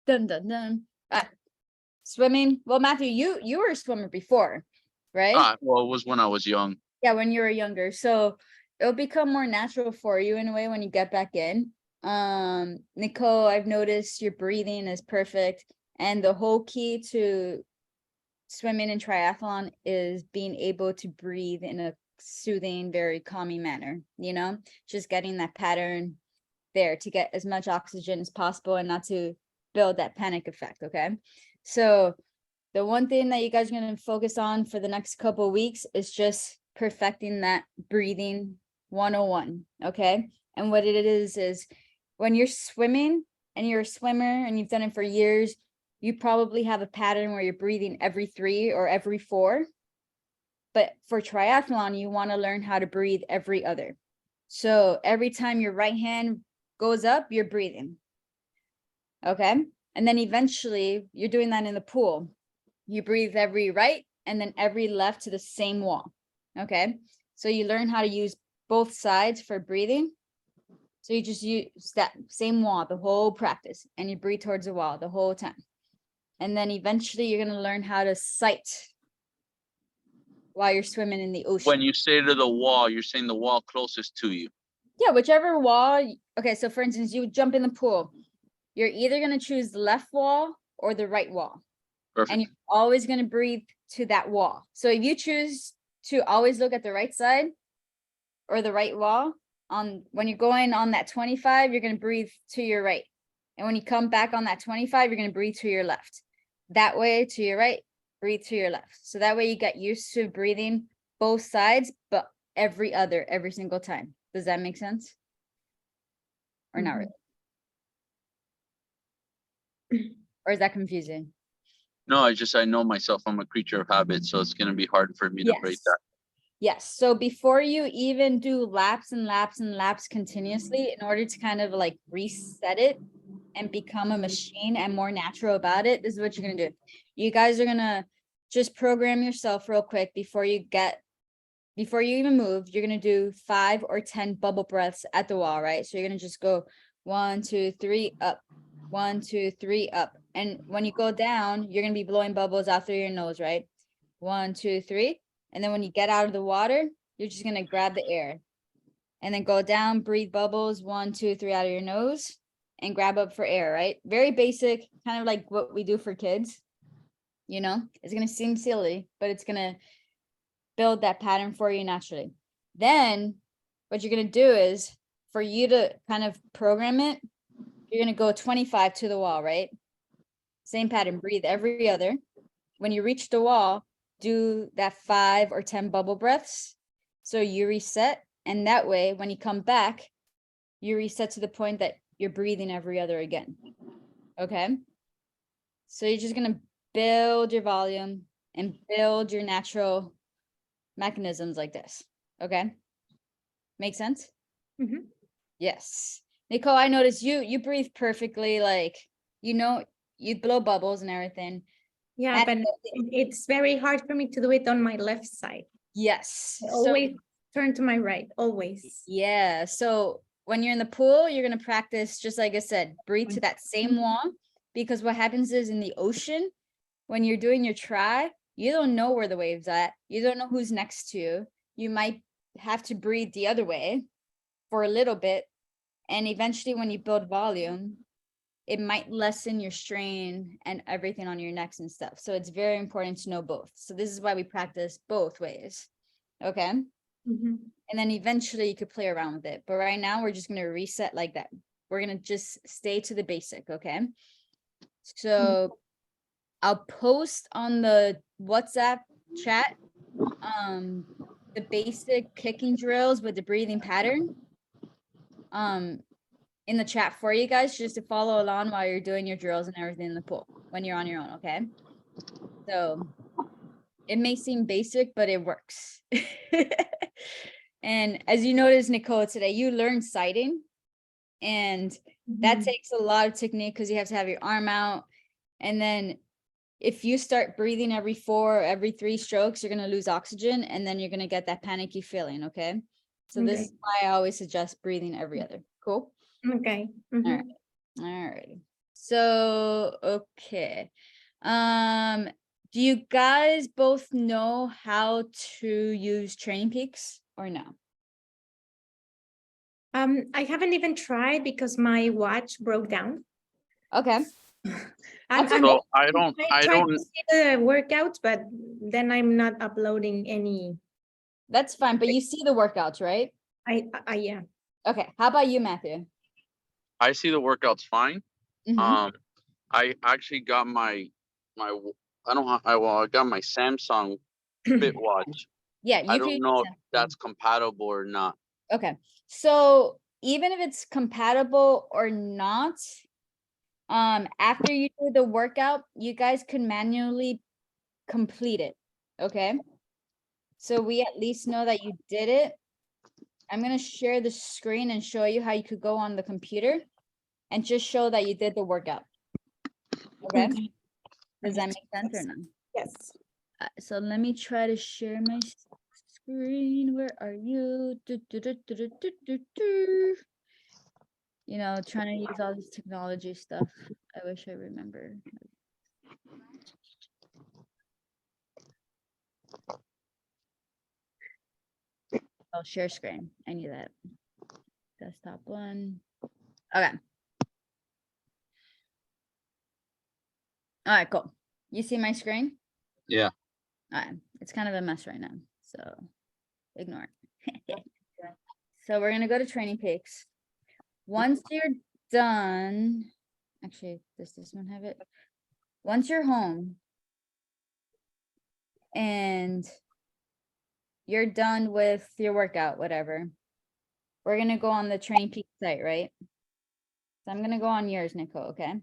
Dun dun dun. Swimming. Well, Matthew, you were a swimmer before, right? Well, it was when I was young. Yeah, when you were younger. So it'll become more natural for you in a way when you get back in. Nicole, I've noticed your breathing is perfect. And the whole key to swimming and triathlon is being able to breathe in a soothing, very calming manner, just getting that pattern there to get as much oxygen as possible and not to build that panic effect. Okay. So the one thing that you guys are going to focus on for the next couple of weeks is just perfecting that breathing 101. Okay. And what it is when you're swimming and you're a swimmer and you've done it for years, you probably have a pattern where you're breathing every 3 or every 4. But for triathlon, you want to learn how to breathe every other. So every time your right hand goes up, you're breathing. Okay. And then eventually you're doing that in the pool. You breathe every right and then every left to the same wall. Okay. So you learn how to use both sides for breathing. So you just use that same wall the whole practice and you breathe towards the wall the whole time. And then eventually you're going to learn how to sight while you're swimming in the ocean. When you say to the wall, you're saying the wall closest to you. Yeah, whichever wall. Okay, so for instance, you jump in the pool. You're either going to choose the left wall or the right wall. Perfect. And you're always going to breathe to that wall. So if you choose to always look at the right side or the right wall, when you're going on that 25, you're going to breathe to your right. And when you come back on that 25, you're going to breathe to your left. That way to your right, breathe to your left. So that way you get used to breathing both sides, but every single time. Does that make sense? Or not really? Or is that confusing? No, I know myself. I'm a creature of habit, so it's going to be hard for me to break that. Yes. So before you even do laps and laps and laps continuously, in order to kind of like reset it and become a machine and more natural about it, this is what you're going to do. You guys are going to just program yourself real quick before you even move. You're going to do 5 or 10 bubble breaths at the wall, right? So you're going to just go 1, 2, 3 up, 1, 2, 3 up. And when you go down, you're going to be blowing bubbles out through your nose, right? 1, 2, 3. And then when you get out of the water, you're just going to grab the air and then go down, breathe bubbles, 1, 2, 3 out of your nose and grab up for air, right? Very basic, kind of like what we do for kids. It's going to seem silly, but it's going to build that pattern for you naturally. Then what you're going to do is for you to kind of program it, you're going to go 25 to the wall, right? Same pattern, breathe every other. When you reach the wall, do that 5 or 10 bubble breaths. So you reset. And that way, when you come back, you reset to the point that you're breathing every other again. Okay. So you're just going to build your volume and build your natural mechanisms like this. Okay. Make sense? Mm-hmm. Yes. Nicole, I noticed you breathe perfectly. Like, you blow bubbles and everything. Yeah, but it's very hard for me to do it on my left side. Yes. I always turn to my right, always. Yeah. So when you're in the pool, you're going to practice, just like I said, breathe to that same wall, because what happens is in the ocean, when you're doing your try, you don't know where the wave's at. You don't know who's next to you. You might have to breathe the other way for a little bit. And eventually when you build volume, it might lessen your strain and everything on your necks and stuff. So it's very important to know both. So this is why we practice both ways. Okay. Mm-hmm. And then eventually you could play around with it. But right now we're just going to reset like that. We're going to just stay to the basic. Okay. So I'll post on the WhatsApp chat, the basic kicking drills with the breathing pattern, in the chat for you guys, just to follow along while you're doing your drills and everything in the pool when you're on your own. Okay. So it may seem basic, but it works. And as you noticed, Nicole, today you learned sighting, and that takes a lot of technique because you have to have your arm out. And then if you start breathing every 4 or every 3 strokes, you're going to lose oxygen, and then you're going to get that panicky feeling. Okay. So this is why I always suggest breathing every other. Cool. Okay. All right. So, okay. Do you guys both know how to use Training Peaks or no? I haven't even tried because my watch broke down. Okay, I'm So I trying don't, to see the workouts, but then I'm not uploading any. that's fine, but you see the workouts, right? Yeah. Okay, how about you, Matthew? I see the workouts fine. Mhm. I actually got my, I don't have, I got my Samsung Fit watch. Yeah, I you can don't use know if Samsung. that's compatible or not. Okay, so even if it's compatible or not, after you do the workout, you guys can manually complete it, okay? So we at least know that you did it. I'm gonna share the screen and show you how you could go on the computer and just show that you did the workout. Okay, Okay. does that make sense or no? Yes. So let me try to share my screen. Where are you? You know, trying to use all this technology stuff. I wish I remember. Oh, share screen. I knew that. Desktop one. Okay. All right, cool. You see my screen? Yeah. All right. It's kind of a mess right now, so ignore it. So we're gonna go to Training Peaks. Once you're done, actually, does this one have it? Once you're home and you're done with your workout, whatever, we're gonna go on the Training Peaks site, right? So I'm gonna go on yours, Nicole, okay?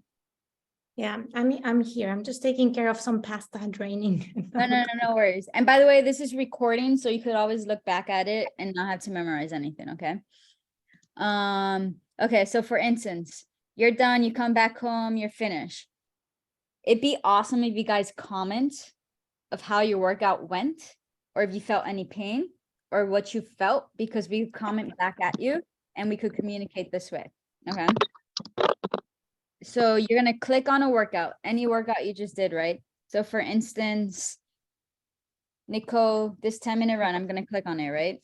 Yeah, I'm here. I'm just taking care of some pasta draining. No worries. And by the way, this is recording, so you could always look back at it and not have to memorize anything, okay? Okay, so for instance, you're done, you come back home, you're finished. It'd be awesome if you guys comment of how your workout went, or if you felt any pain, or what you felt, because we comment back at you and we could communicate this way, okay? So you're gonna click on a workout, any workout you just did, right? So for instance, Nicole, this 10-minute run, I'm gonna click on it, right?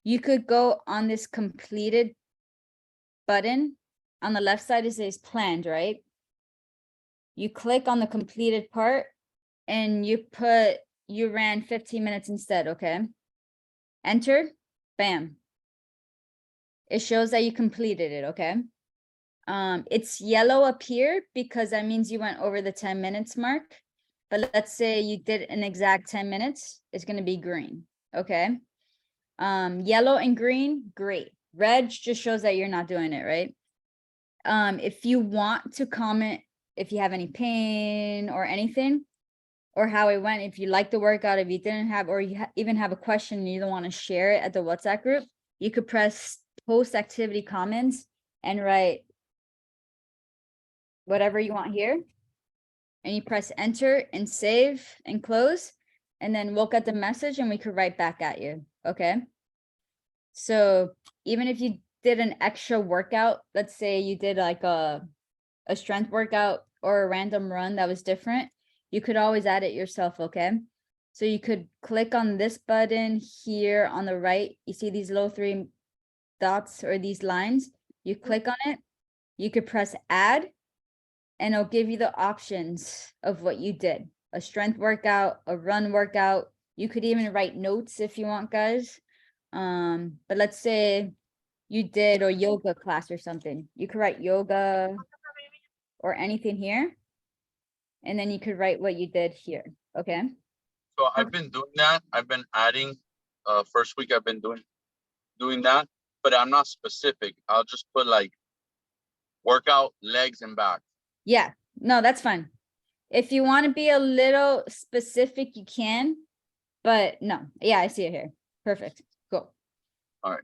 You could go on this completed button. On the left side, it says planned, right? You click on the completed part and you put, you ran 15 minutes instead, okay? Enter, bam. It shows that you completed it, okay? It's yellow up here because that means you went over the 10 minutes mark. But let's say you did an exact 10 minutes, it's gonna be green, okay? Yellow and green, great. Red just shows that you're not doing it, right? If you want to comment, if you have any pain or anything, or how it went, if you like the workout, if you didn't have, or you even have a question and you don't want to share it at the WhatsApp group, you could press post activity comments and write whatever you want here. And you press enter and save and close. And then we'll get the message and we could write back at you, okay? So even if you did an extra workout, let's say you did like a strength workout or a random run that was different, you could always add it yourself, okay? So you could click on this button here on the right. You see these little 3 dots or these lines? You click on it, you could press add, and it'll give you the options of what you did. A strength workout, a run workout. You could even write notes if you want, guys. But let's say you did a yoga class or something. You could write yoga or anything here. And then you could write what you did here, okay? So I've been doing that. I've been adding, first week I've been doing that, but I'm not specific. I'll just put like workout, legs and back. Yeah, no, that's fine. If you want to be a little specific, you can, but no, yeah, I see it here. Perfect, cool. All right.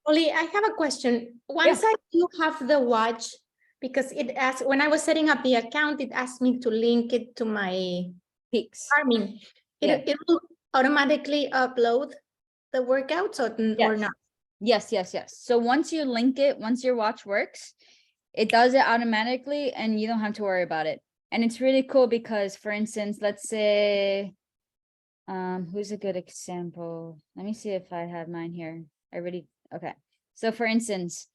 Oli, I have a question. Once I do have the watch, because it asked, when I was setting up the account, it asked me to link it to my Peaks. Garmin. It will automatically upload the workouts or not? Yes. So once you link it, once your watch works, it does it automatically and you don't have to worry about it. And it's really cool because, for instance, let's say, who's a good example? Let me see if I have mine here. Okay. So for instance,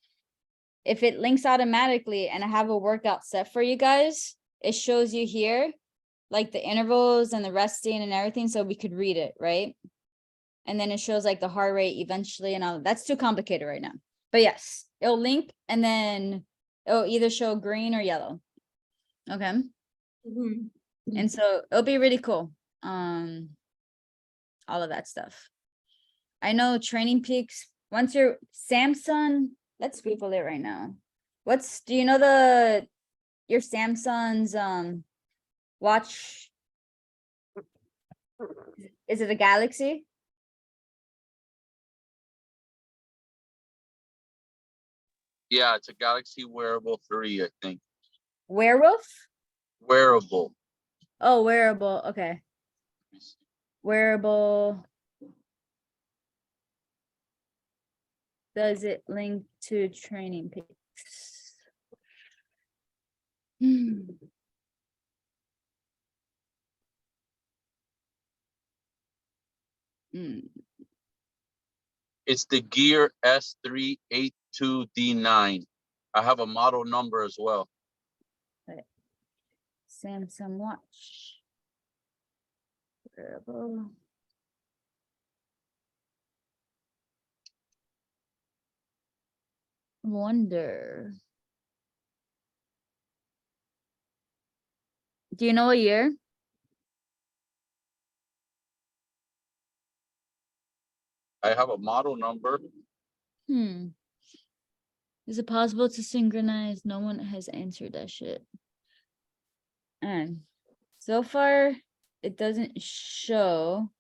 if it links automatically and I have a workout set for you guys, it shows you here, like the intervals and the resting and everything, so we could read it, right? And then it shows like the heart rate eventually and all. That's too complicated right now. But yes, it'll link and then it'll either show green or yellow. Okay. Mhm. And so it'll be really cool. All of that stuff. I know Training Peaks, once you're Samsung, let's Google it right now. Do you know your Samsung's watch? Is it a Galaxy? Yeah, it's a Galaxy Wearable 3, I think. Werewolf? Wearable. Oh, wearable. Okay. Wearable. Does it link to Training Peaks? It's the Gear S382D9. I have a model number as well. Samsung watch. Wearable. Wonder. Do you know a year? I have a model number. Is it possible to synchronize? No one has answered that shit. And so far, it doesn't show.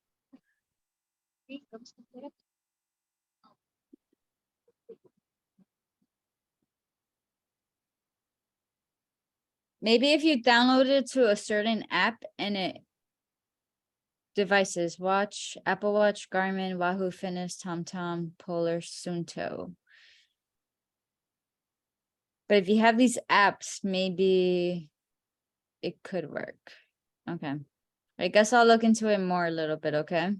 Maybe if you download it to a certain app and it devices, watch, Apple Watch, Garmin, Wahoo Fitness, TomTom, Polar, Suunto. But if you have these apps, maybe it could work. Okay. I guess I'll look into it more a little bit, okay?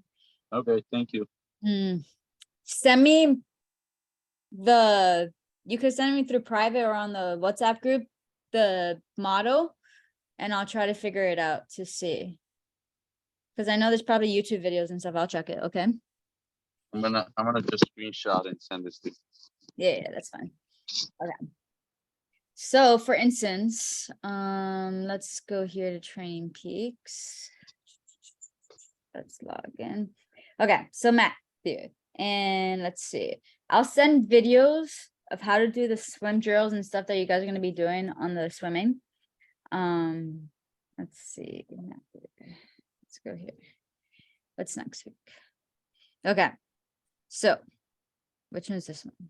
Okay, thank you. Send me you could send me through private or on the WhatsApp group, the model, and I'll try to figure it out to see. Because I know there's probably YouTube videos and stuff. I'll check it, okay? I'm gonna just screenshot and send this to you. Yeah, that's fine. Okay. So for instance, let's go here to Training Peaks. Let's log in. Okay, so Matt, dude, and let's see. I'll send videos of how to do the swim drills and stuff that you guys are going to be doing on the swimming. Let's see. Let's go here. What's next week? Okay, so which one is this one?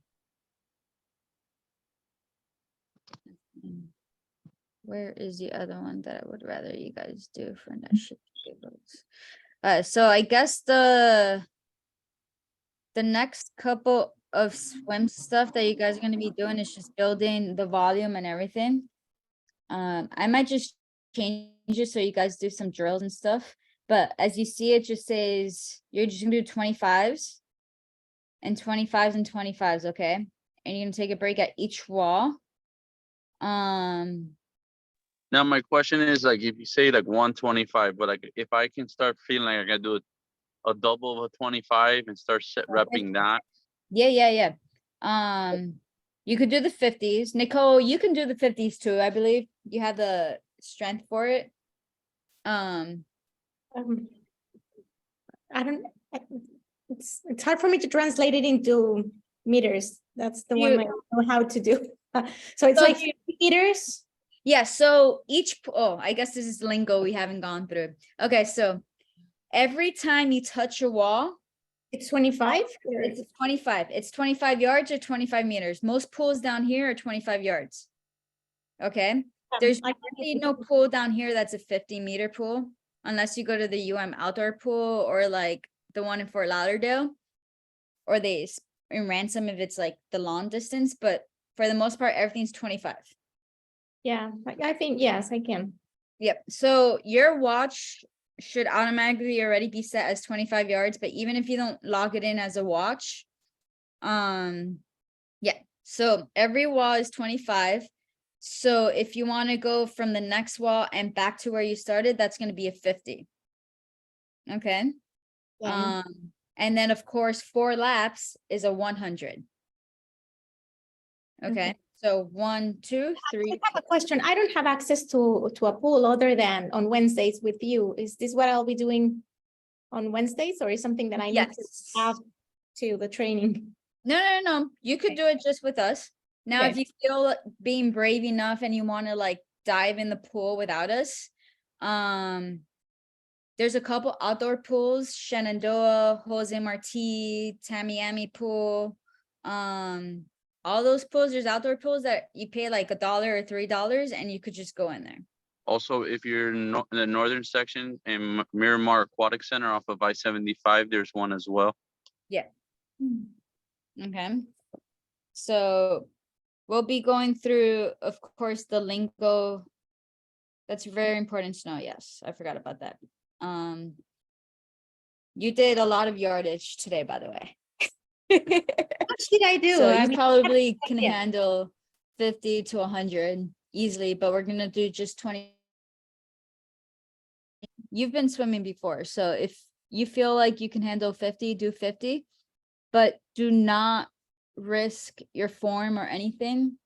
Where is the other one that I would rather you guys do for that shit? So I guess the next couple of swim stuff that you guys are going to be doing is just building the volume and everything. I might just change it so you guys do some drills and stuff. But as you see, it just says you're just gonna do 25s and 25s and 25s, okay? And you're gonna take a break at each wall. Now my question is, like, if you say like 125, but like if I can start feeling like I gotta do a double of a 25 and start repping that. Yeah. You could do the 50s. Nicole, you can do the 50s too. I believe you have the strength for it. I don't. It's hard for me to translate it into meters. That's the one I don't know how to do. So it's like 50 meters. Yeah. So I guess this is lingo we haven't gone through. Okay, so every time you touch a wall, it's 25. It's 25. It's 25 yards or 25 meters. Most pools down here are 25 yards. Okay. There's no pool down here that's a 50-meter pool, unless you go to the UM outdoor pool or like the one in Fort Lauderdale, or in Ransom if it's like the long distance. But for the most part, everything's 25. Yeah, I think, yes, I can. Yep. So your watch should automatically already be set as 25 yards, but even if you don't log it in as a watch, yeah. So every wall is 25. So if you want to go from the next wall and back to where you started, that's going to be a 50. Okay. Yeah. And then of course 4 laps is a 100. Okay. Okay. So 1, 2, 3. I have a question. I don't have access to a pool other than on Wednesdays with you. Is this what I'll be doing on Wednesdays, or is something that I need to Yes. add to the training? No. You could do it just with us. Now, if Okay. you feel being brave enough and you want to like dive in the pool without us, there's a couple outdoor pools, Shenandoah, Jose Marti, Tamiami pool. All those pools, there's outdoor pools that you pay like $1 or $3 and you could just go in there. Also, if you're in the northern section in Miramar Aquatic Center off of I-75, there's one as well. Yeah. Okay. So we'll be going through, of course, the lingo. That's very important to know. Yes, I forgot about that. You did a lot of yardage today, by the way. What should I do? So I you mean, probably can idea. handle 50 to 100 easily, but we're gonna do just 20. You've been swimming before, so if you feel like you can handle 50, do 50, but do not risk your form or anything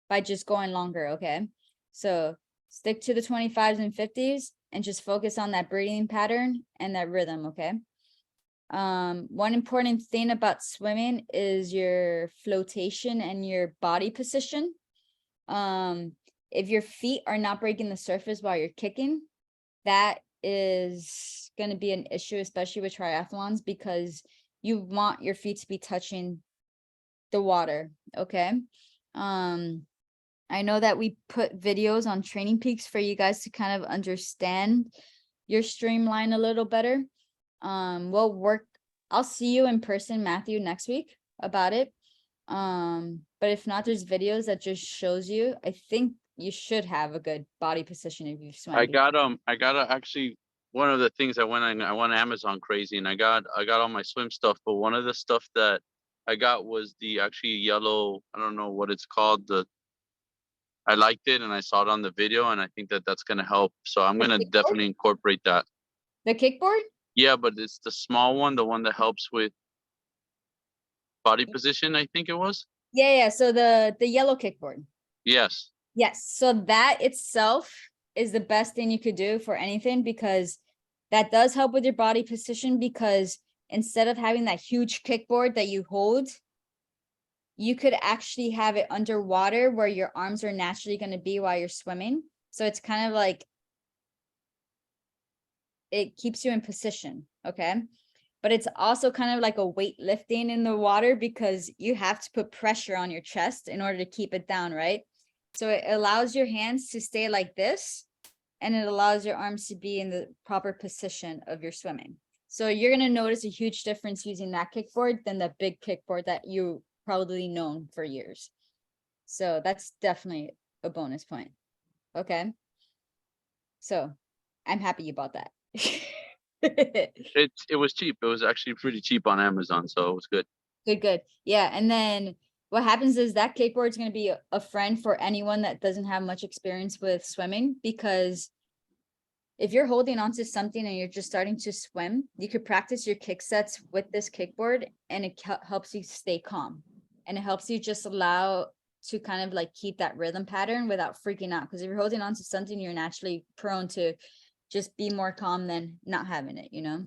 by just going longer, okay? So stick to the 25s and 50s and just focus on that breathing pattern and that rhythm, okay? One important thing about swimming is your flotation and your body position. If your feet are not breaking the surface while you're kicking, that is going to be an issue, especially with triathlons, because you want your feet to be touching the water, okay? I know that we put videos on Training Peaks for you guys to kind of understand your streamline a little better. I'll see you in person, Matthew, next week about it. But if not, there's videos that just shows you. I think you should have a good body position if you've swam before. I got actually one of the things I went Amazon crazy and I got all my swim stuff, but one of the stuff that I got was the actually yellow, I don't know what it's called, I liked it and I saw it on the video and I think that that's going to help. So I'm The going to kickboard? definitely incorporate that. The kickboard? Yeah, but it's the small one, the one that helps with body position, I think it was. Yeah. So the yellow kickboard. Yes. Yes. So that itself is the best thing you could do for anything, because that does help with your body position, because instead of having that huge kickboard that you hold, you could actually have it underwater where your arms are naturally going to be while you're swimming. So it's kind of like it keeps you in position. Okay. But it's also kind of like a weightlifting in the water, because you have to put pressure on your chest in order to keep it down, right? So it allows your hands to stay like this, and it allows your arms to be in the proper position of your swimming. So you're going to notice a huge difference using that kickboard than the big kickboard that you probably known for years. So that's definitely a bonus point. Okay. So I'm happy you bought that. It was cheap. It was actually pretty cheap on Amazon, so it was good. Good. Yeah. And then what happens is that kickboard is going to be a friend for anyone that doesn't have much experience with swimming, because if you're holding onto something and you're just starting to swim, you could practice your kick sets with this kickboard, and it helps you stay calm, and it helps you just allow to kind of like keep that rhythm pattern without freaking out. Because if you're holding onto something, you're naturally prone to just be more calm than not having it, you know?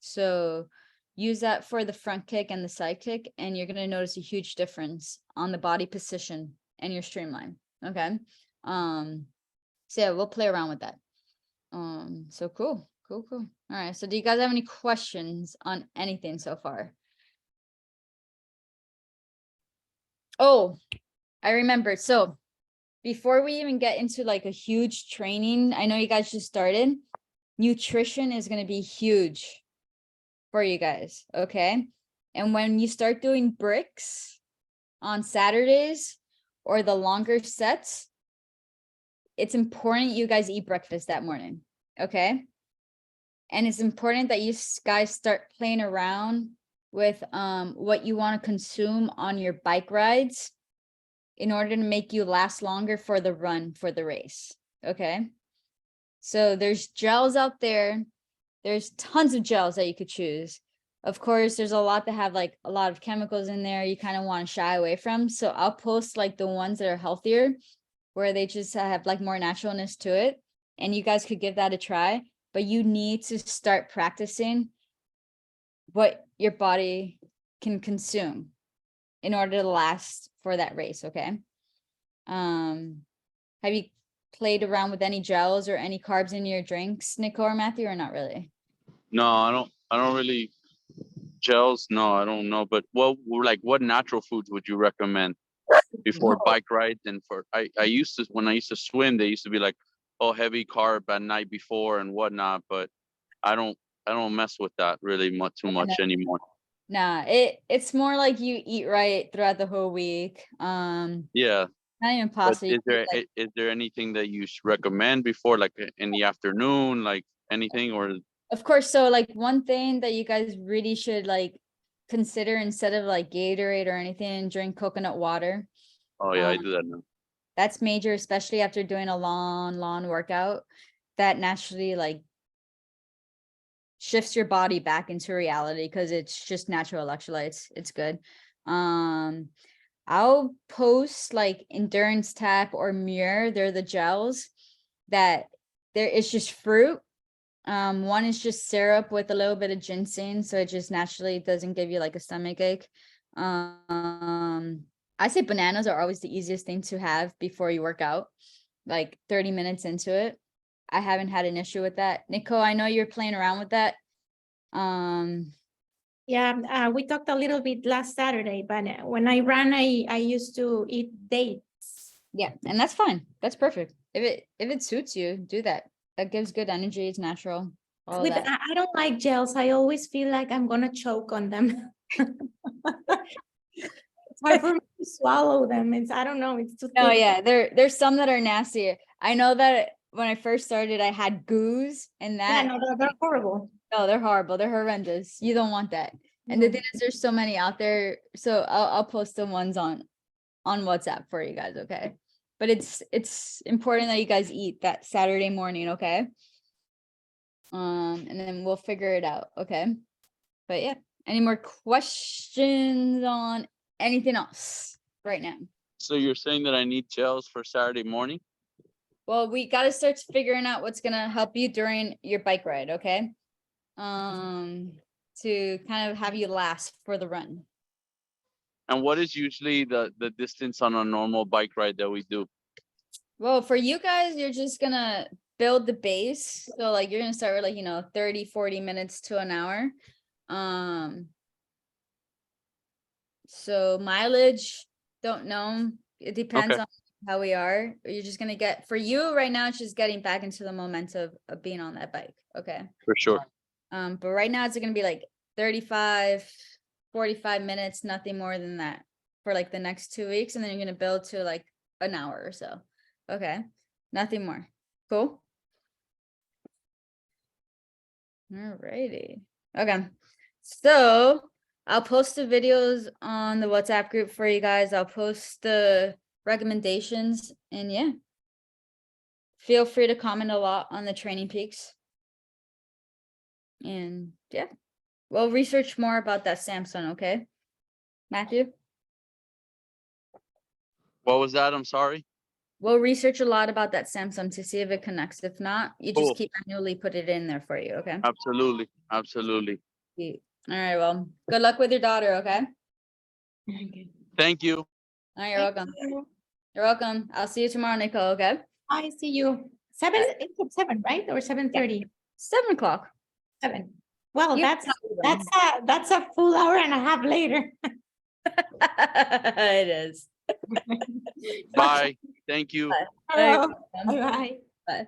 So use that for the front kick and the side kick, and you're going to notice a huge difference on the body position and your streamline. Okay. So yeah, we'll play around with that. So cool. All right. So do you guys have any questions on anything so far? Oh, I remember. So before we even get into like a huge training, I know you guys just started. Nutrition is going to be huge for you guys. Okay. And when you start doing bricks on Saturdays or the longer sets, it's important you guys eat breakfast that morning, okay? And it's important that you guys start playing around with what you want to consume on your bike rides in order to make you last longer for the run, for the race, okay? So there's gels out there. There's tons of gels that you could choose. Of course, there's a lot that have like a lot of chemicals in there you kind of want to shy away from. So I'll post like the ones that are healthier, where they just have like more naturalness to it. And you guys could give that a try, but you need to start practicing what your body can consume in order to last for that race, okay? Have you played around with any gels or any carbs in your drinks, Nico or Matthew, or not really? No, I don't really gels. No, I don't know. But what natural foods would you recommend before bike rides? And I used to, when I used to swim, they used to be like, oh, heavy carb at night before and whatnot. But I don't mess with that really too much anymore. Nah, it's more like you eat right throughout the whole week. Yeah. Not even But possible. is there anything that you recommend before, like in the afternoon, like anything? Or of course, so like one thing that you guys really should like consider, instead of like Gatorade or anything, drink coconut water. oh yeah, I do that now. That's major, especially after doing a long workout. That naturally like shifts your body back into reality because it's just natural electrolytes. It's good. I'll post like Endurance Tap or Muir. They're the gels that it's just fruit. One is just syrup with a little bit of ginseng, so it just naturally doesn't give you like a stomach ache. I say bananas are always the easiest thing to have before you work out, like 30 minutes into it. I haven't had an issue with that. Nico, I know you're playing around with that. Yeah, we talked a little bit last Saturday, but when I ran, I used to eat dates. Yeah, and that's fine. That's perfect. If it suits you, do that. That gives good energy. It's natural. All of that. I don't like gels. I always feel like I'm gonna choke on them. It's hard for me to swallow them. I don't know. It's too No, thick. yeah, there's some that are nastier. I know that when I first started, I had goos, and Yeah, that no, they're horrible. no, they're horrible. They're horrendous. You don't want that. And the thing is, there's so many out there. So I'll post the ones on WhatsApp for you guys, okay? But it's important that you guys eat that Saturday morning, okay? And then we'll figure it out, okay? But yeah, any more questions on anything else right now? So you're saying that I need gels for Saturday morning? Well, we got to start figuring out what's gonna help you during your bike ride, okay? To kind of have you last for the run. And what is usually the distance on a normal bike ride that we do? Well, for you guys, you're just gonna build the base. So like you're gonna start with like, 30, 40 minutes to an hour. So mileage, don't know. It depends on how we are. You're just gonna get, for you right now, it's just getting back into the momentum of being on that bike. Okay. For sure. But right now it's gonna be like 35, 45 minutes, nothing more than that for like the next 2 weeks. And then you're gonna build to like an hour or so. Okay. Nothing more. Cool. Alrighty. Okay. So I'll post the videos on the WhatsApp group for you guys. I'll post the recommendations, and yeah. Feel free to comment a lot on the Training Peaks. And yeah, we'll research more about that Samsung, okay? Matthew? What was that? I'm sorry. We'll research a lot about that Samsung to see if it connects. If not, you just Cool. keep manually put it in there for you, okay? Absolutely. Absolutely. Sweet. All right, well, good luck with your daughter, okay? Thank you. All right, you're welcome. You're welcome. I'll see you tomorrow, Nicole, okay? I see you. 7, right? Or 7:30? 7 o'clock. 7. Well, You that's a full hour and a half later. It is. Bye. Thank you. Bye. Hello. You're welcome. Bye-bye. Bye.